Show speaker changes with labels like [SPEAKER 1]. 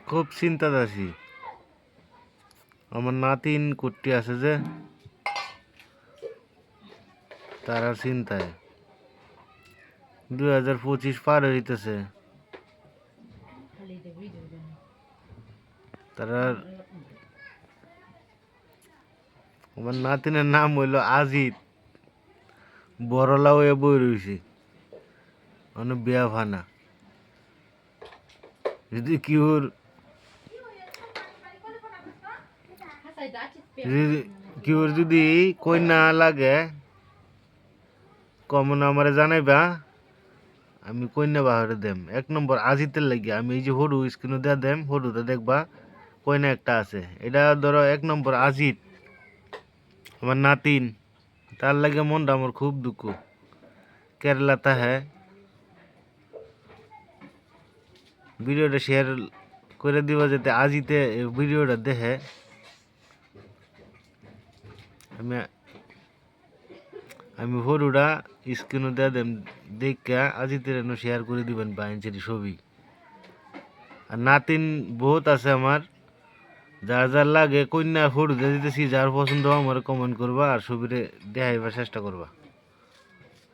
[SPEAKER 1] খুব চিন্তাত আছি। আমার নাতিন কুট্টি আছে যে, তারা চিন্তায় 2025 পার হইতেছে। তারা আমার নাতিনের নাম হইল আজিত, বড়লা হয়ে বই রয়েছে, অনেক বিয়া ফানা। যদি কিউর যদি কন্যা লাগে কমন আমারে জানাইবা, আমি কন্যা বাহারে দেম। 1 নম্বর আজিতের লাগে আমি এই যে হরু স্ক্রিনে দেয়া দেম, হরুতে দেখবা কন্যা একটা আছে। এটা ধরো 1 নম্বর আজিত, আমার নাতিন। তার লাগে মনটা আমার খুব দুঃখ। কেরালাতে হ্যাঁ, ভিডিওটা শেয়ার করে দিবা যাতে আজিতে ভিডিওটা দেখে। আমি আমি হরুটা স্ক্রিনে দেয়া দেম, দেখা আজিতের শেয়ার করে দিবেন বাইঞ্চেরি ছবি। আর নাতিন বহুত আছে আমার, যার যার লাগে কন্যা হরু দিয়ে দিতেছি, যার পছন্দ আমার কমেন্ট করবা আর ছবিরে দেখাইবার চেষ্টা করবা।